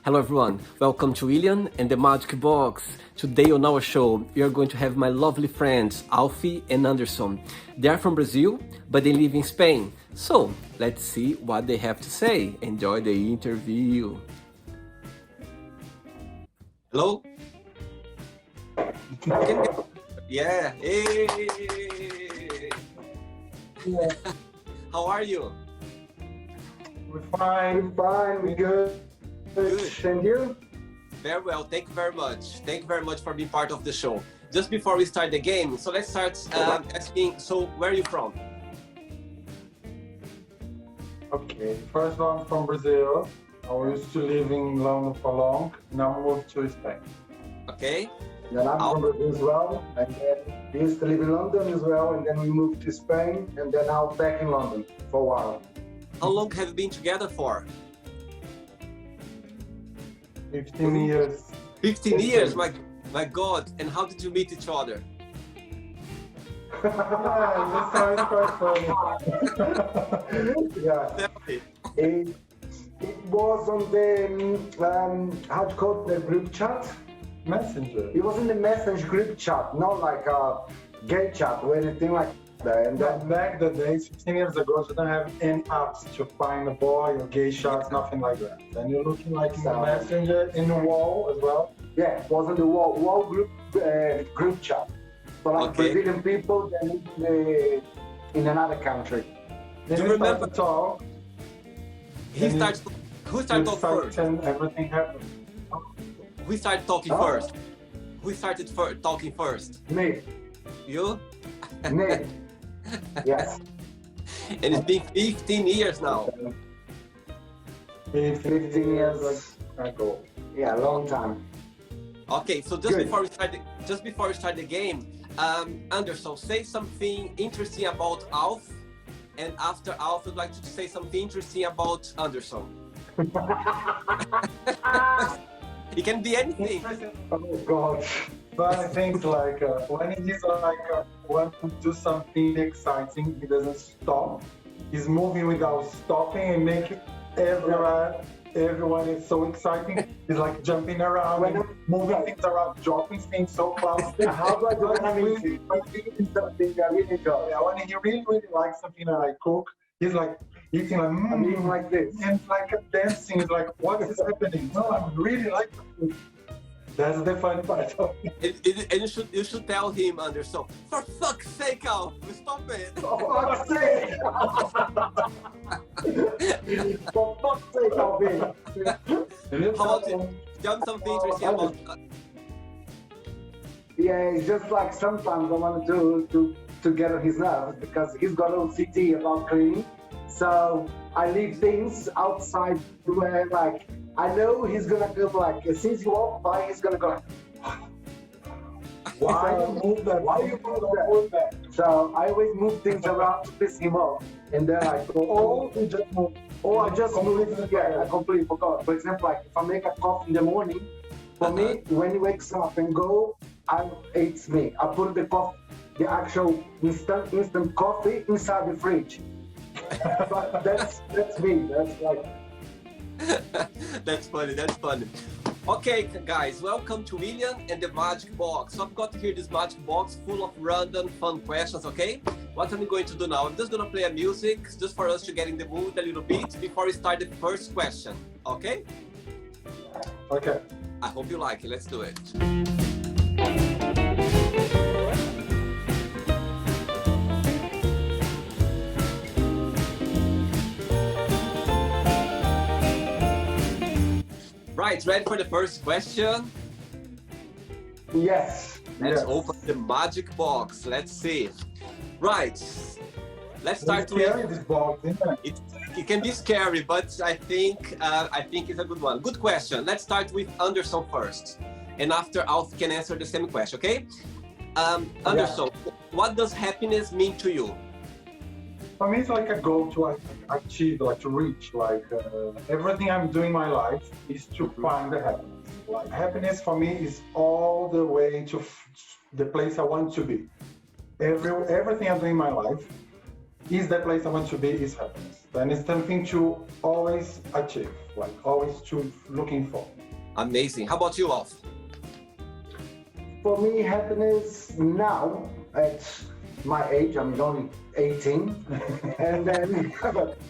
Hello everyone, welcome to William and the Magic Box. Today on our show, we are going to have my lovely friends, Alfie and Anderson. They are from Brazil, but they live in Spain. So, let's see what they have to say. Enjoy the interview. Hello? Yeah. Hey. Yeah, How are you? we're fine, we're good. Good. And you? Very well, thank you very much. Thank you very much for being part of the show. Just before we start the game, so let's start asking, so where are you from? Okay, first one from Brazil. I used to live in London for long, now moved to Spain. Okay? Then I'm from Brazil as well, and then we used to live in London as well, and then we moved to Spain, and then now back in London for a while. How long have you been together for? 15 years. 15 years, my God. And how did you meet each other? Yeah, this sounds quite funny. Yeah, Tell me. it was on the, how do you call it, the group chat? Messenger. It was in the message group chat, not like a gay chat or anything like that. And then, Back the days, 15 years ago, you don't have any apps to find a boy or gay shots, nothing like that. And you're looking like in the So- messenger, in the wall as well. yeah, it was on the wall group chat. So like Okay. Brazilian people, they live in another country. Then Do we you start remember- to talk, Who And started we talking start first? and everything happened. Who started talking Oh. first? Who started talking first? Me, You? me. Yes. And it's been 15 years now. 15 years ago. Yeah, long time. Okay, so just Good. before we start the game, Anderson, say something interesting about Alf, and after Alf, I'd like to say something interesting about Anderson. It can be anything. Oh God. But I think like when he's like want to do something exciting, he doesn't stop. He's moving without stopping and making everyone is so exciting. He's like jumping around, and moving things around, dropping things so fast. How do I do when I'm eating? I'm eating something I really enjoy. Yeah, when he really likes something that I cook, he's like eating like I'm eating like this. and like dancing. He's like, what is happening? No, I really like the food. That's the fun part of it. And you should tell him, Anderson, for fuck's sake, Alf, stop it. For fuck's sake! For fuck's sake, Alfie! How about you? Tell me something interesting about. Yeah, it's just like sometimes I want to get on his nerves because he's got OCD about cleaning. So I leave things outside where like I know he's gonna go like as soon as you walk by, he's gonna go like, Why you move that? Why you move that? So I always move things around to piss him off, and then I go, Oh, you just move. I just moved. Yeah, I completely forgot. For example, like if I make a coffee in the morning, for me, when he wakes up and go, it's me. I put the actual instant coffee inside the fridge. But that's me. That's like. That's funny. Okay, guys, welcome to William and the Magic Box. So I've got here this Magic Box full of random fun questions, okay? What I'm going to do now, I'm just gonna play a music just for us to get in the mood a little bit before we start the first question, okay? Okay. I hope you like it, let's do it. Right, ready for the first question? Yes. Let's yes. open the magic box. Let's see. Right. Let's start It's scary, with. this box, isn't it? It can be scary, but I think it's a good one. Good question. Let's start with Anderson first, and after Alf can answer the same question. Okay? Anderson, what does happiness mean to you? For me, it's like a goal to achieve, like to reach. Like everything I'm doing in my life is to find the happiness. Like happiness for me is all the way to the place I want to be. Everything I'm doing in my life is the place I want to be is happiness. and it's something to always achieve, like always to looking for. Amazing. How about you, Alf? For me, happiness now at my age, I'm only 18, and then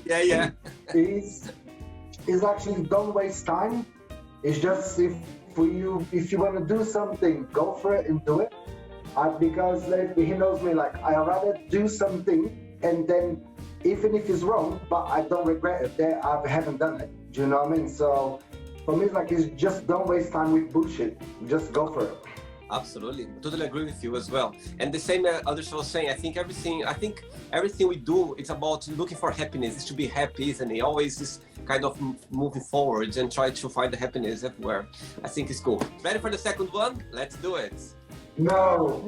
Yeah. is actually don't waste time. It's just if you want to do something, go for it and do it. Because he knows me, like I rather do something and then even if it's wrong, but I don't regret it. That I haven't done it. Do you know what I mean? So for me, it's just don't waste time with bullshit. Just go for it. Absolutely, totally agree with you as well. And the same Anderson was saying, I think everything we do, it's about looking for happiness. It's to be happy, isn't it? Always is kind of moving forward and try to find the happiness everywhere. I think it's cool. Ready for the second one? Let's do it. No.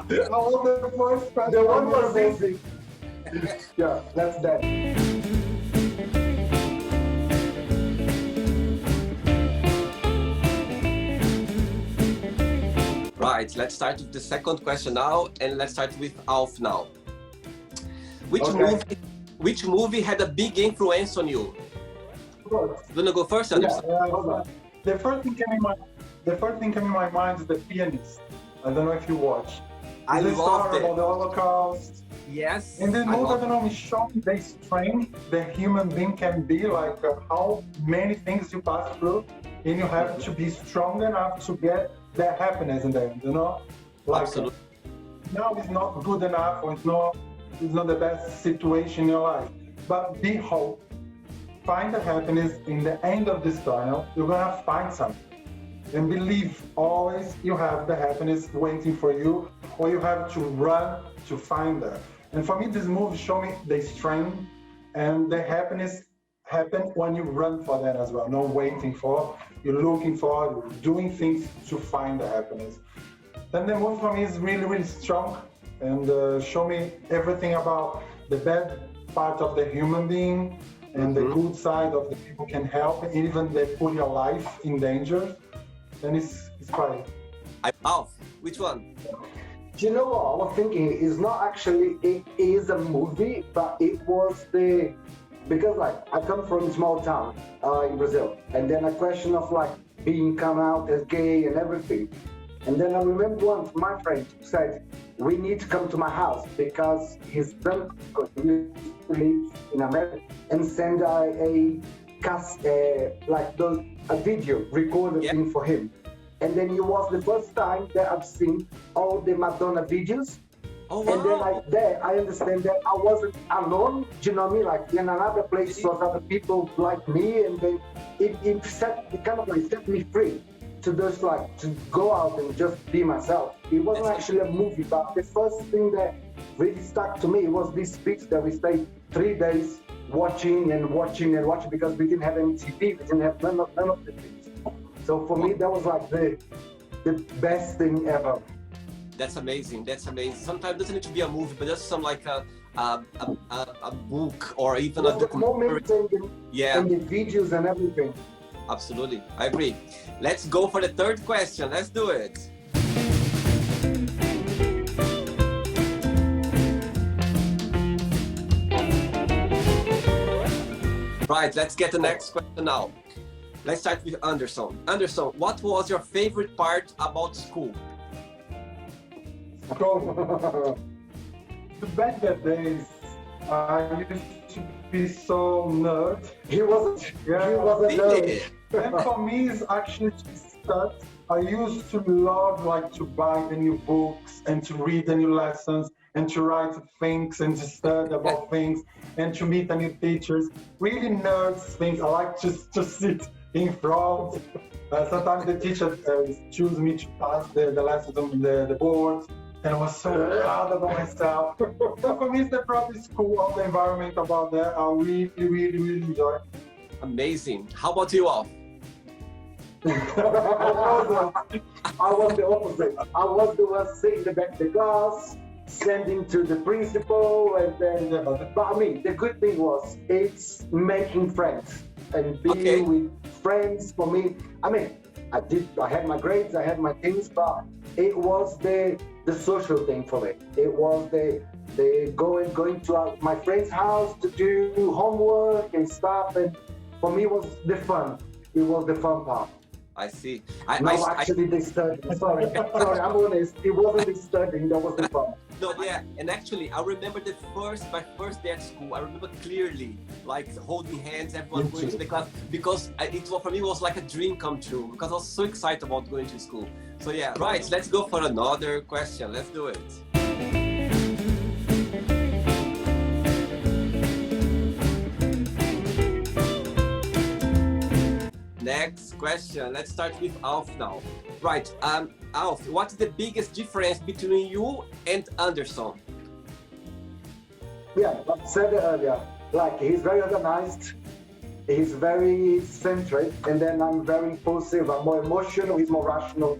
The one was easy. Yeah, that's that. Right, let's start with the second question now, and let's start with Alf now. Which movie had a big influence on you? You wanna go first, Anderson? The first thing came in my mind is The Pianist. I don't know if you watched. I It's a loved story it. about the Holocaust. Yes. In this movie, I loved don't know, it showed the strength the human being can be, like how many things you pass through, and you have to be strong enough to get that happiness in the end, you know? Like, Absolutely. now it's not good enough, or it's not the best situation in your life. But be hope. Find the happiness in the end of this tunnel. You're gonna find something. And believe always you have the happiness waiting for you, or you have to run to find that. And for me, this movie showed me the strength and the happiness happen when you run for that as well. Not waiting for, you're looking for, you're doing things to find the happiness. Then the movie for me is really, really strong and show me everything about the bad part of the human being and the good side of the people can help, even they put your life in danger. And it's quite. Alf, which one? Do you know what I was thinking? It's not actually, it is a movie, but it was because I come from a small town in Brazil, and then a question of being come out as gay and everything. And then I remember once my friend said, we need to come to my house because his son lives in America and send a video recorded thing for him. And then it was the first time that I've seen all the Madonna videos. Oh, wow. And then I understand that I wasn't alone, do you know what I mean? In another place was other people like me, and then it kind of set me free to just to go out and just be myself. It wasn't actually a movie, but the first thing that really stuck to me was this speech that we stayed 3 days watching because we didn't have any TV, we didn't have none of the things. So for me, that was the best thing ever. That's amazing. Sometimes it doesn't need to be a movie, but just some a book or even a documentary. And the videos and everything. Absolutely, I agree. Let's go for the third question. Let's do it. Right, let's get the next question now. Let's start with Anderson. Anderson, what was your favorite part about school? Back that days, I used to be so nerd. He was a nerd. And for me, it's actually to start. I used to love to buy the new books and to read the new lessons and to write things and to study about things and to meet the new teachers. Really nerds things. I like just to sit in front. Sometimes the teacher choose me to pass the lessons on the board. And I was so proud about myself. So for me, it's the proper school, all the environment about that. I really, really, really enjoy it. Amazing. How about you, Alf? I was the opposite. I was the one sitting in the back of the class, sending to the principal, and then. But I mean, the good thing was it's making friends and being with friends. For me, I mean, I had my grades, I had my things, but it was the social thing for me. It was the They going to my friend's house to do homework and stuff, and for me it was the fun. It was the fun part. I see. Actually, they studied. Sorry, I'm honest. It wasn't the studying, that was the fun. No, yeah, and actually, I remember my first day at school. I remember clearly, like holding hands, everyone going to the class, because for me it was like a dream come true. Because I was so excited about going to school. So yeah, right. Let's go for another question. Let's do it. Next question. Let's start with Alf now. Right, Alf, what's the biggest difference between you and Anderson? Yeah, like I said earlier, like he's very organized, he's very centric, and then I'm very impulsive. I'm more emotional, he's more rational,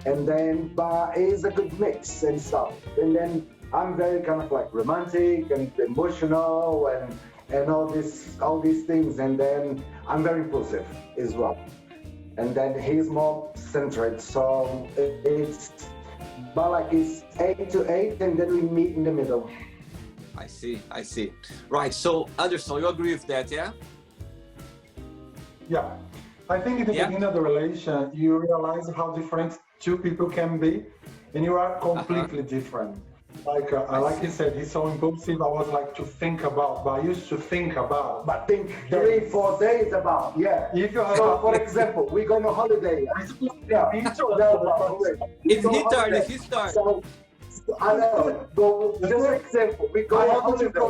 and then but he's a good mix and stuff. And then I'm very kind of like romantic and emotional and all these things, and then I'm very impulsive as well. And then he's more centered, so it's it's 8 to 8, and then we meet in the middle. I see. Right, so Anderson, you agree with that, yeah? Yeah. I think in the beginning of the relation, you realize how different two people can be, and you are completely different. Like he said, he's so impulsive. I was like to think about, but I used to think about. But think 3-4 days about, yeah. If you have so, for example, we go on a holiday. It's his turn. So, I know. Go, just an example, we go on holiday. We go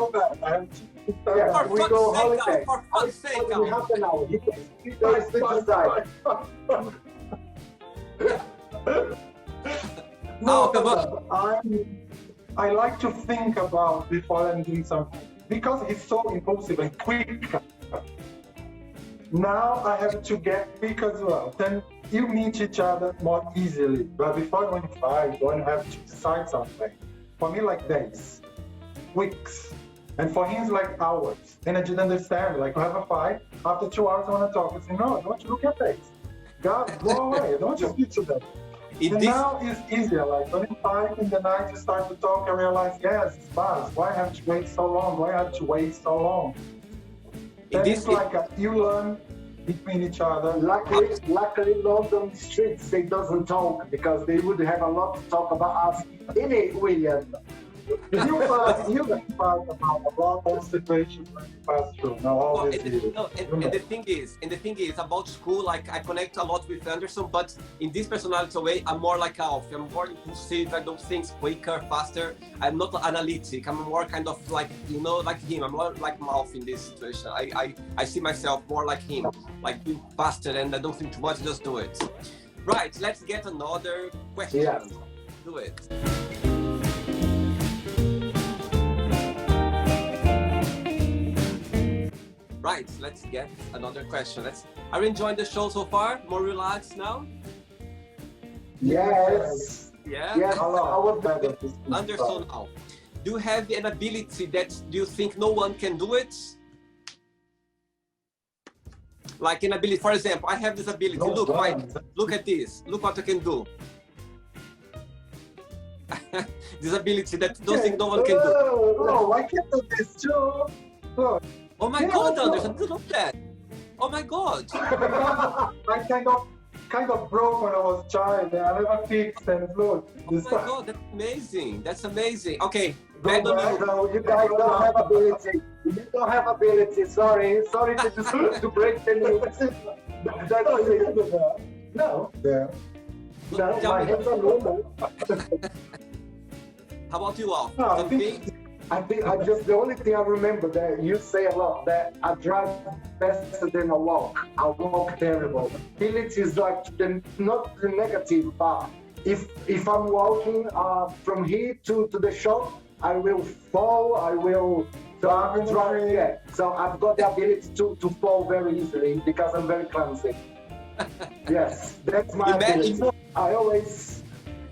on holiday. For fuck's sake, we have an hour. He goes to decide. No, I like to think about before I'm doing something, because he's so impulsive and quick. Now I have to get quick as well. Then you meet each other more easily. But before when you fight, when you have to decide something, for me like days, weeks, and for him it's like hours. And I didn't understand. Like we have a fight, after 2 hours I want to talk. I say, no, don't look at face. God, go away. Don't just speak to them. Now it's easier, like when you fight in the night, you start to talk and realize, yes, it's fast. Why have to wait so long? Why have to wait so long? Then it's like you learn between each other. Luckily, London streets, they doesn't talk, because they would have a lot to talk about us in it, William. You can fight about a lot of situations when you pass through. And the thing is about school. Like I connect a lot with Anderson, but in this personality way, I'm more like Alfie. I'm more impulsive. I do things quicker, faster. I'm not analytic. I'm more kind of like like him. I'm more like Alfie in this situation. I see myself more like him, like being faster, and I don't think too much. Just do it. Right. Let's get another question. Yeah. Do it. Right, let's get another question. Are you enjoying the show so far? More relaxed now? Yes. Yeah? Yes, I was better. Anderson now. Do you have an ability that you think no one can do it? Like an ability, for example, I have this ability. Look at this. Look what I can do. This ability that you don't think no one can do. No, I can do this too. Look. Oh my God, Anderson, look at that. Oh my God. I kind of broke when I was a child, and I never fixed, and look. Oh my God, that's amazing. That's amazing. Okay. No, you guys don't have ability. You don't have ability. Sorry to break the news. No. Yeah. No, my hands are normal. How about you, Alf? I think the only thing I remember that you say a lot, that I drive faster than I walk. I walk terrible. Ability is like not the negative, but if I'm walking from here to the shop, I will fall. I will drive. Yeah. So I've got the ability to fall very easily because I'm very clumsy. Yes, that's my ability.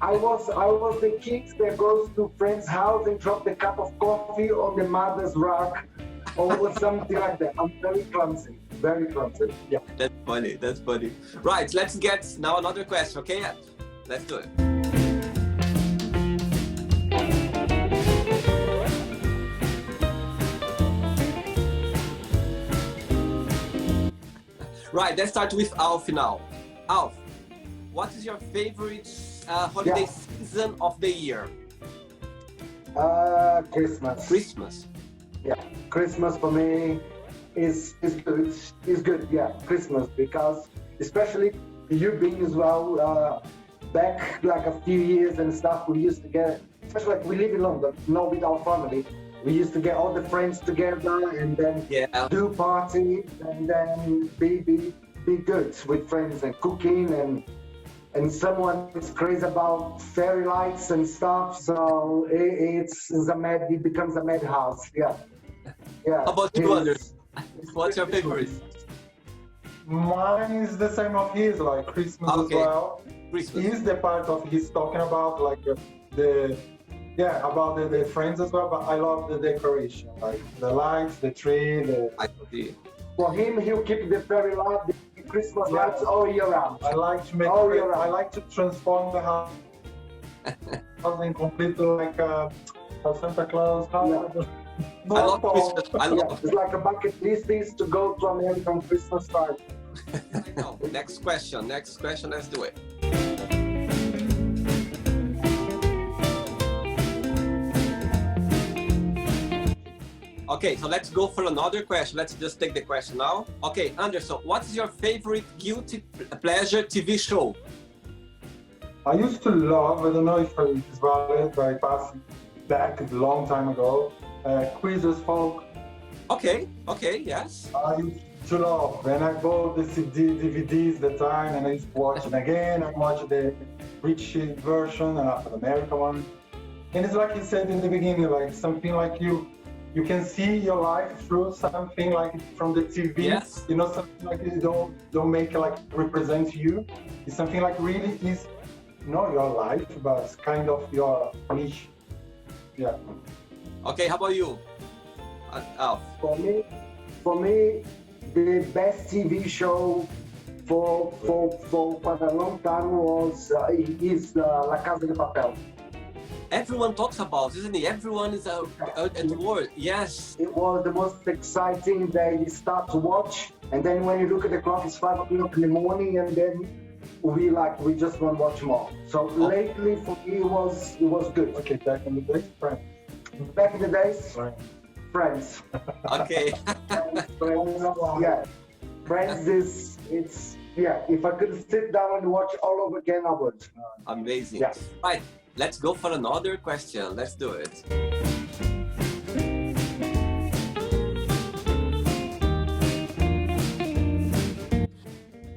I was the kid that goes to friend's house and drop the cup of coffee on the mother's rack or something like that. I'm very clumsy. Very clumsy. Yeah. That's funny. That's funny. Right, let's get now another question, okay? Let's do it. Right, let's start with Alfie now. Alf, what is your favorite holiday season of the year? Christmas. Christmas. Yeah, Christmas for me is good. Is good. Yeah, Christmas, because especially you being as well back like a few years and stuff. We used to get, especially like we live in London, not with our family. We used to get all the friends together and then do party and then be good with friends and cooking and someone is crazy about fairy lights and stuff. So it becomes a madhouse. Yeah. Yeah. How about you, Anderson? What's your favorite? Mine is the same of his, like Christmas as well. Christmas. Is the part of his talking about like about the friends as well, but I love the decoration, like the lights, the tree, For him, he'll keep the fairy light, the Christmas lights all year round. I like to make I like to transform the house in completely like a Santa Claus house. I love Christmas. I love it's like a bucket list is to go to American Christmas party. Next question, let's do it. Okay, so let's go for another question. Let's just take the question now. Okay, Anderson, what is your favorite guilty pleasure TV show? I used to love, I don't know if it's valid, but I passed back a long time ago, Quizzes Folk. Okay, yes. I used to love, and I bought the DVDs the time, and I used to watch it again. I watched the British version and after the American one. And it's like you said in the beginning, like something like you can see your life through something like from the TV. Yes. You know, something like you don't make it like represent you. It's something like really is not your life, but it's kind of your niche. Yeah. Okay, how about you, Alf? For me, the best TV show for quite a long time was La Casa de Papel. Everyone talks about, isn't it? Everyone is at work. Yes. It was the most exciting day. You start to watch, and then when you look at the clock, it's 5 o'clock in the morning, and then we just want to watch more. So lately, for me, it was good. Okay, back in the days, Friends. Back in the days, Friends. Okay. Yeah, Friends is if I could sit down and watch all over again, I would. Amazing. Yeah. Right. Let's go for another question. Let's do it.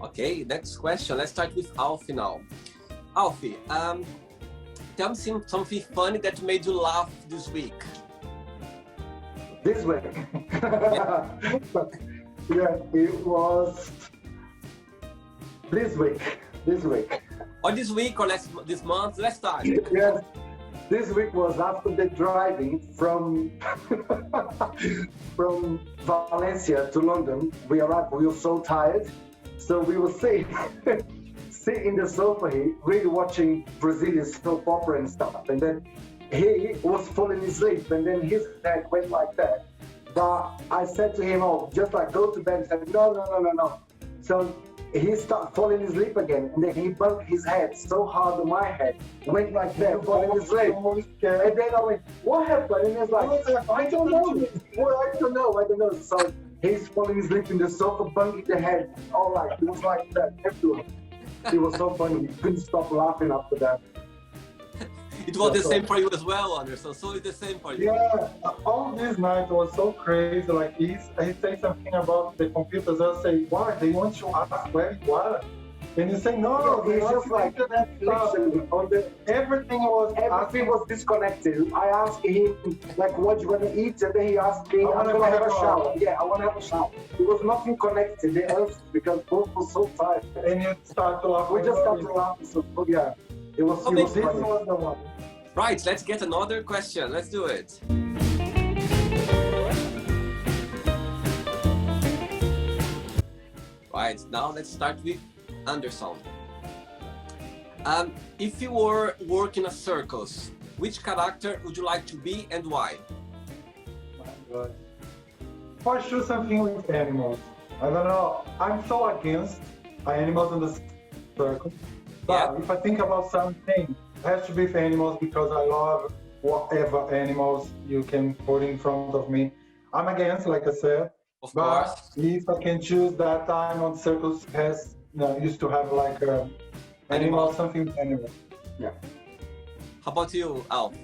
Okay, next question. Let's start with Alfie now. Alfie, tell me something funny that made you laugh this week. This week. Yeah, it was this week. Or this week or this month? Let's start. Yes, this week was after the driving from Valencia to London. We arrived, we were so tired. So we were sitting in the sofa here, really watching Brazilian soap opera and stuff. And then he was falling asleep and then his head went like that. But I said to him, just like go to bed. He said, no. So he started falling asleep again, and then he bumped his head so hard on my head, went like that, falling asleep. And then I went, what happened? And he's like, I don't know. I don't know. So he's falling asleep in the sofa, bumping the head. All right, it was like that everywhere. It was so funny. He couldn't stop laughing after that. It was the same for you as well, Anderson. So it's the same for you. Yeah, all this night was so crazy. Like he said something about the computers. I say, why? They want to ask where you are. And you say, no, He's just like literally everything was disconnected. I asked him like, what you gonna eat? And then he asked me, I'm gonna have a shower. Yeah, I wanna have a shower. There was nothing connected. They answered because both were so tired. And you start to laugh. We just started laughing. So yeah, it was funny. Right, let's get another question. Let's do it. Right, now let's start with Anderson. If you were working a circus, which character would you like to be and why? For sure, something with animals. I don't know. I'm so against animals in the circle. But Yeah. if I think about something, it has to be for animals because I love whatever animals you can put in front of me. I'm against, like I said. Of But course. if I can choose that time on circus has used to have like animal Animals. something animal. Yeah. How about you, Alf?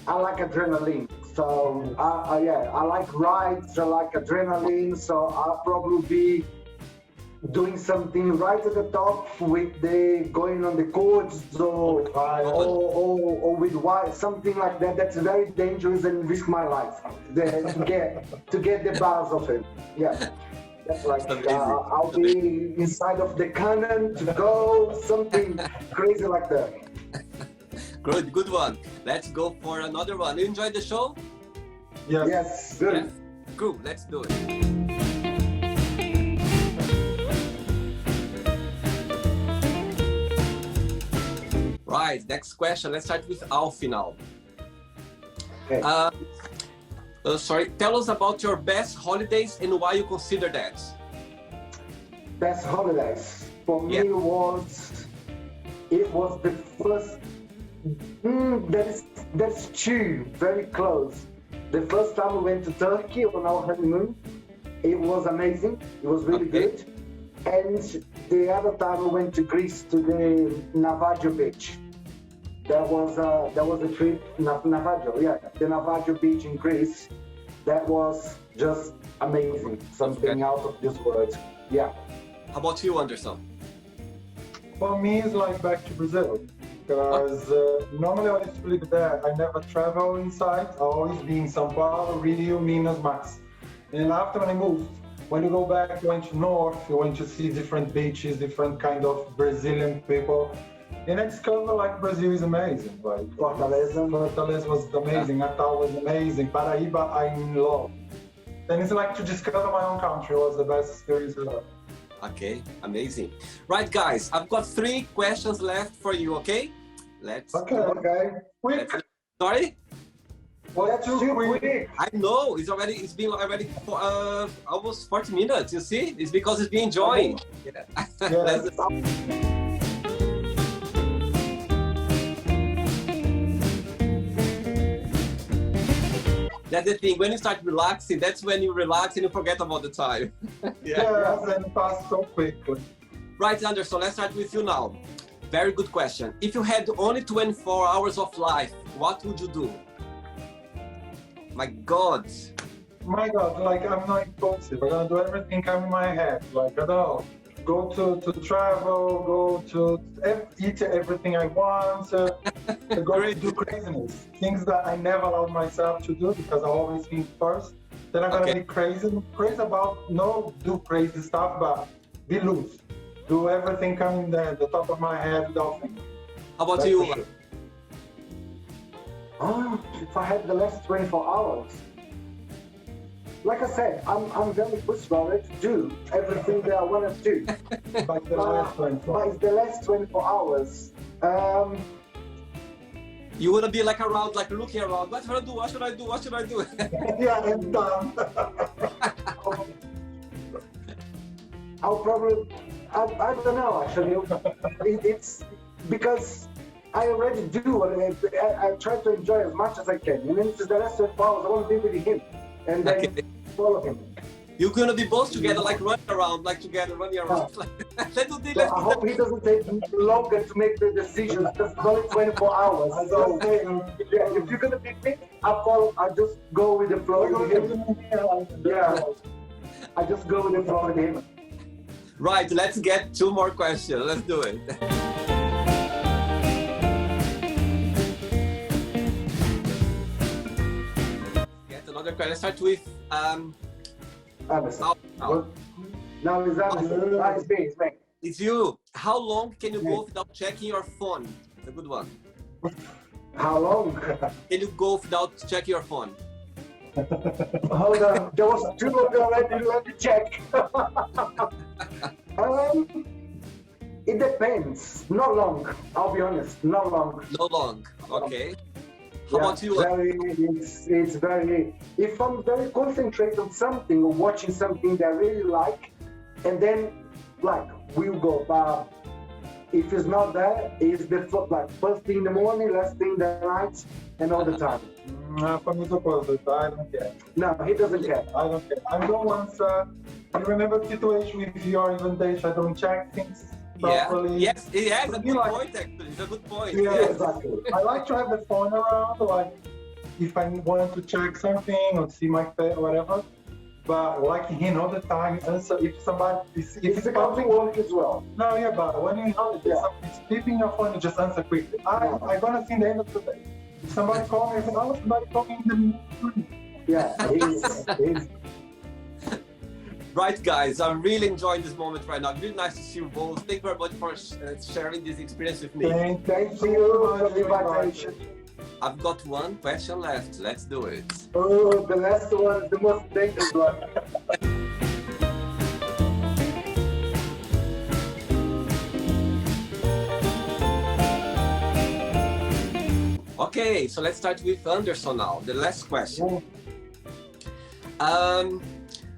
I like adrenaline. So, yeah, I like rides, I like adrenaline. So, I'll probably be doing something right at the top with the going on the courts or with something like that. That's very dangerous and risk my life to get the bars of it. Yeah. That's like That's amazing. I'll be inside of the cannon to go something crazy like that. Good one. Let's go for another one. You enjoyed the show? Yes. Yes, good. Yes. Cool. Let's do it. Right. Next question. Let's start with Alfie now. Okay. Sorry. Tell us about your best holidays and why you consider that. Best holidays for me Yeah. was the first. That's two very close. The first time we went to Turkey on our honeymoon, it was amazing. It was really Okay. good. And the other time we went to Greece to the Navajo beach. That was a trip, Navajo, yeah, the Navajo beach in Greece. That was just amazing, something out of this world. Yeah. How about you, Anderson? For me, it's like back to Brazil. Because normally I used to live there. I never travel inside. I always be in São Paulo, Rio, Minas, Max. And after when I moved, when you go back, you went to north, you went to see different beaches, different kind of Brazilian people. And I discovered like Brazil is amazing. Like Fortaleza was amazing, Natal was amazing, Paraíba I'm in love. And it's like to discover my own country was the best experience ever. Okay, amazing. Right, guys, I've got 3 questions left for you, okay? Let's... Okay. Quick, Sorry? That's too quick. I know, it's been already for, almost 40 minutes, you see? It's because it's been enjoying. Yeah. yes. That's the thing, when you start relaxing, that's when you relax and you forget about the time. Yes, and it passed so quickly. Right, Anderson, let's start with you now. Very good question. If you had only 24 hours of life, what would you do? My God. My God, like I'm not impulsive. I'm gonna do everything come in my head. Like I don't know, go to travel, go to eat everything I want, to go to do craziness. Things that I never allowed myself to do because I always think first. Then I'm gonna be crazy about no do crazy stuff, but be loose. Do everything come in the top of my head without thinking. How about That's you? for sure. If I had the last 24 hours, like I said, I'm very pushed already to do everything that I want to do. Like the last one. But it's the last 24 hours. You wanna be like around, like looking around. What should I do? What should I do? What should I do? Yeah, and done. I'll probably, I don't know actually. It's because I already do. I try to enjoy as much as I can. And then if it's the last 24 hours, I want to be with him and then follow him. You're gonna be both together, like running around, like together, running around. Let's do this. So I hope he doesn't take longer to make the decision because it's only 24 hours. So yeah, if you're gonna pick me, I just go with the flow with him. Yeah, I just go with the flow with him. Right, let's get 2 more questions. Let's do it. Get another question. Let's start with Anderson. now. Now it's Anderson. Now it's me. It's me. It's you. How long can you go without checking your phone? It's a good one. How long? Can you go without checking your phone? Hold on. There was 2 of them already. Let me check. It depends. Not long. I'll be honest. Not long. No long. Okay. How about you? It's very, if I'm very concentrated on something or watching something that I really like, and then like we'll go, but if it's not there, it's the like first thing in the morning, last thing in the night, and all the time. For me, it's opposite. I don't care. No, he doesn't care. I don't care. I'm the ones. You remember the situation with your invitation? I don't check things properly. Yes, it's a good like, point actually. It's a good point. Yeah, Yes. exactly. I like to have the phone around, like if I want to check something or see my face or whatever. But like him all the time, answer if somebody if It's about work as well. No, yeah, but when you're in holiday, somebody's beeping your phone, you just answer quickly. I'm gonna see the end of the day. If somebody call me, I say, oh, somebody call me in the morning. Yeah, he's Right, guys, I'm really enjoying this moment right now. Really nice to see you both. Thank you very much for sharing this experience with me. Thank you for the invitation. I've got one question left. Let's do it. Oh, the last one is the most dangerous one. Okay, so let's start with Anderson now. The last question.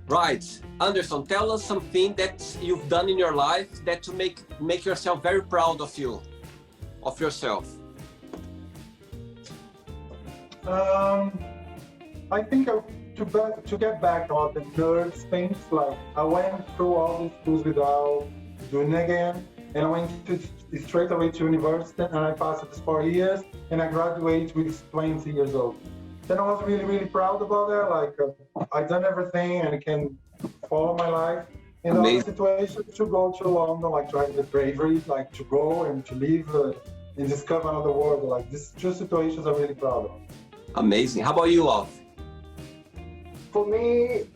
Right, Anderson, tell us something that you've done in your life that to make yourself very proud of yourself. I think to get back on the nerds things, like I went through all these schools without doing it again, and I went straight away to university, and I passed this 4 years, and I graduated with 20 years old. Then I was really, really proud about that. Like I done everything and I can follow my life. In all the situations to go to London, like to have the bravery, like to go and to live and discover another world. Like these two situations I'm really proud of. Amazing. How about you, Alfie? For me,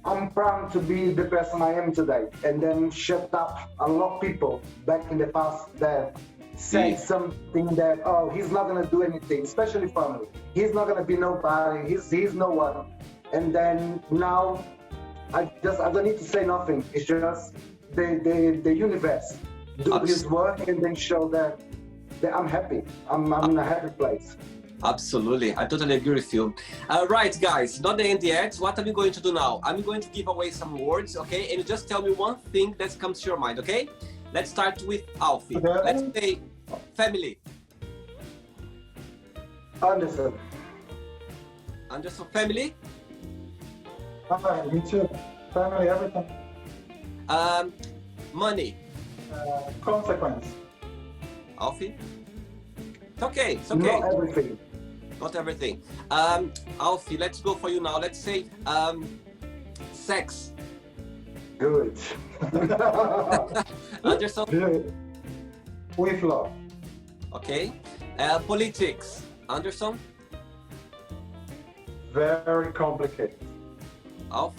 I'm proud to be the person I am today, and then shut up a lot of people back in the past that said something that, oh, he's not gonna do anything, especially family. He's not gonna be nobody. He's no one. And then now, I don't need to say nothing. It's just the universe do his work and then show that I'm happy. I'm in a happy place. Absolutely, I totally agree with you. Right, guys, not the end yet. What are we going to do now? I'm going to give away some words, okay? And you just tell me one thing that comes to your mind, okay? Let's start with Alfie. Okay. Let's say family. Anderson. Anderson, family. Hi, me too. Family, everything. Money. Consequence. Alfie. It's okay. It's okay. Not everything. Not everything. Alfie, let's go for you now. Let's say sex. Good. Anderson. Good. With love. Okay. Politics. Anderson. Very complicated. Alf.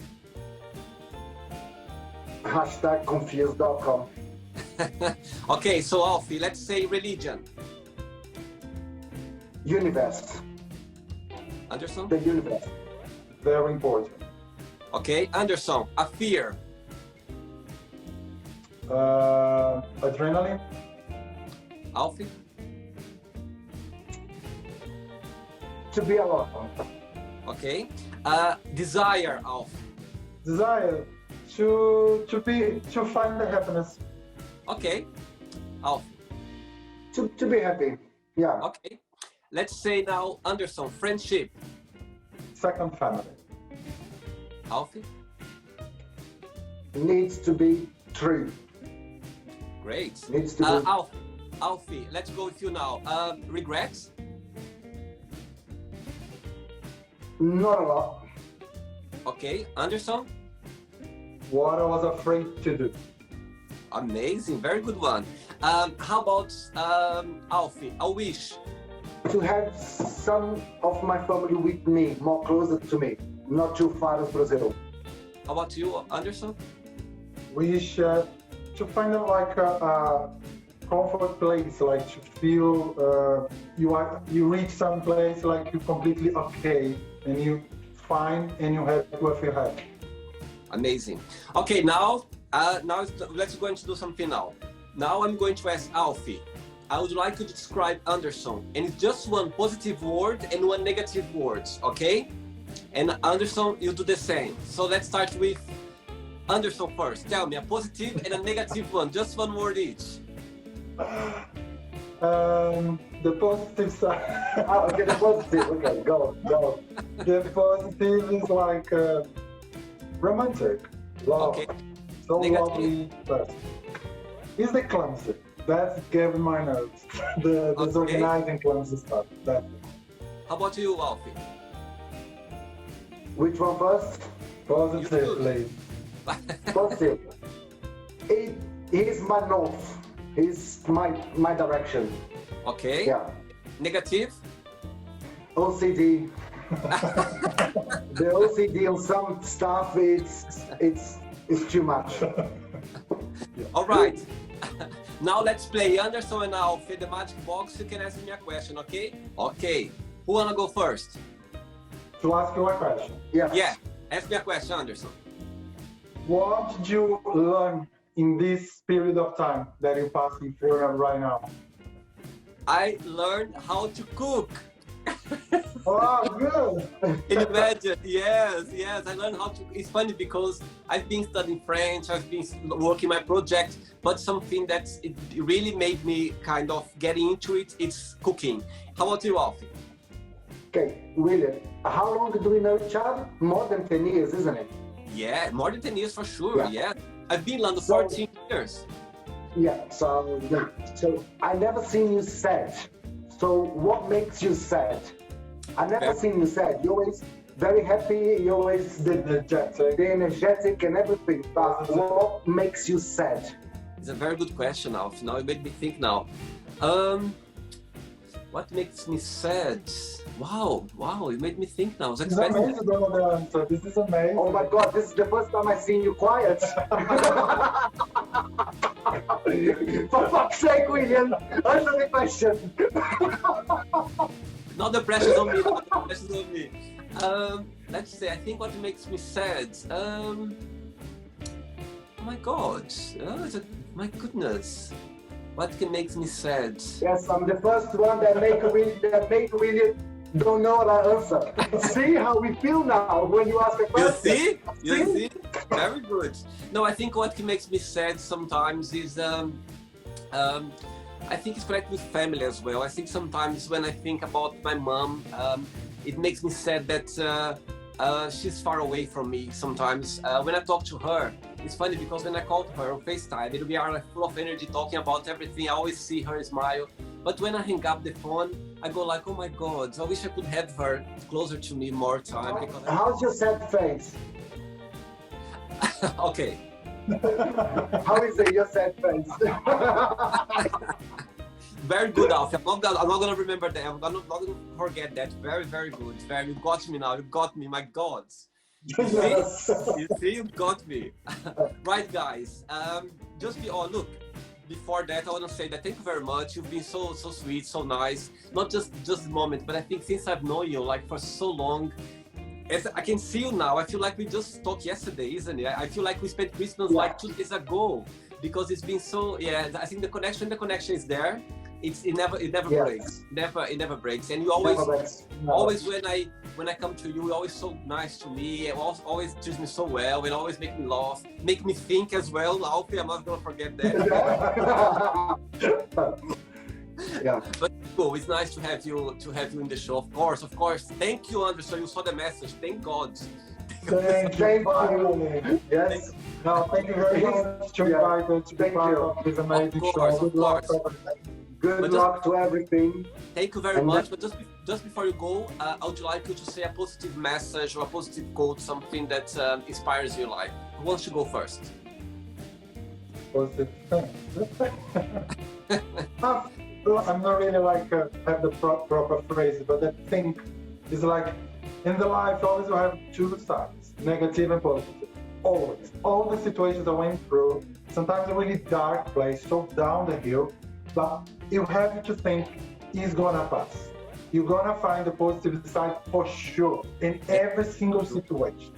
#confused.com. Okay, so Alfie, let's say religion. Universe. Anderson. The universe. Very important. Okay, Anderson, a fear. Adrenaline. Alfie. To be alone. Okay. Desire, Alfie. Desire to find the happiness. Okay. Alfie. To be happy. Yeah. Okay. Let's say now, Anderson, friendship. Second family. Alfie. Needs to be true. Great. Needs to be. Alfie, let's go with you now. Regrets. Not a lot. Okay. Anderson. What I was afraid to do. Amazing. Very good one. How about Alfie? A wish. To have some of my family with me, more closer to me, not too far as Brazil. How about you, Anderson? Wish to find like a comfort place, like to feel you reach some place like you're completely okay and you find and you have what you have. Amazing. Okay, now let's going to do something now. Now I'm going to ask Alfie. I would like to describe Anderson, and it's just one positive word and one negative word, okay? And Anderson, you do the same. So let's start with Anderson first. Tell me a positive and a negative one, just one word each. The positive side. Okay, the positive. Okay, go. The positive is like romantic, love, Okay. so Negative. lovely person. Is the clumsy. That's giving my nerves. The Okay. disorganizing clumsy stuff. That's it. How about you, Alfie? Which one first? Positive, please. Positive. He's my north. He's my direction. Okay. Yeah. Negative? OCD. The OCD on some stuff, it's too much. All right. Now let's play Anderson and Alfie, the magic box. You can ask me a question, okay? Okay. Who wanna go first? To ask you a question. Yeah. Yeah. Ask me a question, Anderson. What did you learn in this period of time that you're passing through right now? I learned how to cook. Oh, good. Can you imagine? Yes. I learned how to. It's funny because I've been studying French, I've been working my project, but something that it really made me kind of getting into it, it's cooking. How about you, Alfie? Okay, William, how long do we know each other? More than 10 years, isn't it? Yeah, more than 10 years for sure. Yeah. Yeah. I've been in London So- 14 years. Yeah, so I never seen you sad. So what makes you sad? I never seen you sad. You're always very happy, you're always the energetic and everything. But what makes you sad? It's a very good question, Alfie. Now it made me think now. What makes me sad? Wow, you made me think now. I was It's expecting. amazing to know the answer. This is amazing. Oh my God, this is the first time I've seen you quiet. For fuck's sake, William, answer the question. Not the pressure's on me. Not the pressure's on me. Let's say. I think what makes me sad. Oh my God. My goodness. What can makes me sad? Yes, I'm the first one that make William don't know the answer. See how we feel now when you ask a You question. see? You see? Very good. No, I think what makes me sad sometimes is I think it's connected with family as well. I think sometimes when I think about my mom, it makes me sad that she's far away from me sometimes. When I talk to her, it's funny because when I call her on FaceTime, we are like full of energy talking about everything. I always see her smile. But when I hang up the phone, I go like, oh my God, I wish I could have her closer to me more time. Because How's your sad face? Okay. How is it your sad face? Very good, Alfie. I'm not gonna remember that. I'm not gonna forget that. Very, very good. You got me now. You got me. My God. Yes. You see, you got me. Right, guys. Look. Before that, I want to say that thank you very much. You've been so sweet, so nice. Not just the moment, but I think since I've known you like for so long, as I can see you now, I feel like we just talked yesterday, isn't it? I feel like we spent Christmas like 2 days ago because it's been so. Yeah, I think the connection is there. It never breaks. It never breaks. And you always when I come to you, you're always so nice to me. Always treat me so well, and always make me laugh, make me think as well. Alfie, I'm not gonna forget that. Yeah. But cool. It's nice to have you in the show. Of course. Thank you, Anderson. You saw the message. Thank God. Thank you. Yes. No, thank you very much to invite us to be part of this amazing show. Good luck. Good luck to everything. Thank you very much. But just before you go, I would like you to say a positive message or a positive quote, something that inspires your life. Who wants to go first? Positive. I'm not really like have the proper phrase, but I think it's like in the life always you have two sides, negative and positive. Always. All the situations I went through, sometimes a really dark place, so down the hill, but you have to think it's gonna pass. You're gonna find the positive side for sure in every single situation.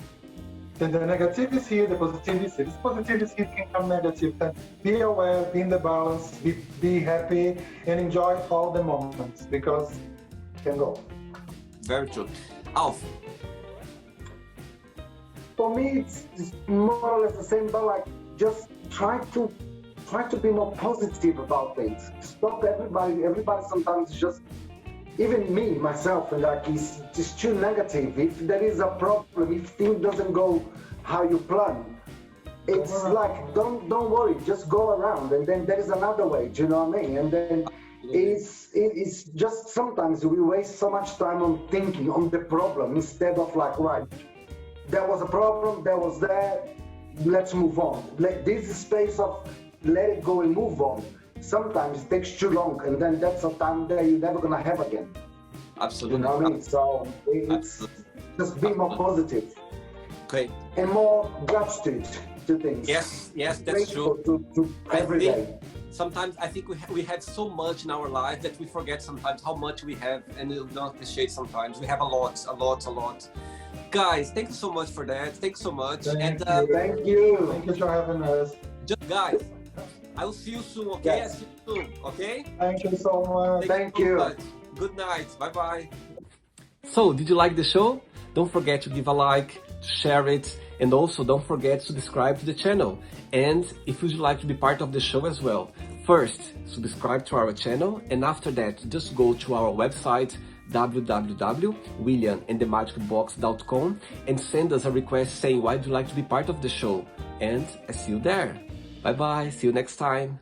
Then the negative is here, the positive is here. This positive is here can come negative. Then be aware, be in the balance, be happy, and enjoy all the moments because it can go. Very true. Alf, For me, it's more or less the same, but like just try to be more positive about things. Stop everybody. Everybody sometimes just, even me myself, and like is just too negative. If there is a problem, if things doesn't go how you plan, it's like don't worry, just go around, and then there is another way. Do you know what I mean? And then it's just sometimes we waste so much time on thinking on the problem instead of like, right, there was a problem, there was there, let's move on. This space of let it go and move on. Sometimes it takes too long, and then that's a time that you're never gonna have again. absolutely. You know what I mean? So it's just be more positive Okay. and more gratitude to things. Yes, that's Grateful true. to every day. Sometimes I think we have so much in our life that we forget sometimes how much we have, and we don't appreciate sometimes. We have a lot. Guys, thank you so much for that. Thanks so much. Thank Thank Thank you. you for having us. Just guys, I will see you soon, okay? Yes. I'll see you soon, okay? Thank you so much. Thank so you. much. Good night. Bye-bye. So, did you like the show? Don't forget to give a like, to share it, and also don't forget to subscribe to the channel. And if you'd like to be part of the show as well, first, subscribe to our channel, and after that, just go to our website, www.williamandthemagicbox.com, and send us a request saying why you'd like to be part of the show. And I see you there. Bye bye, see you next time.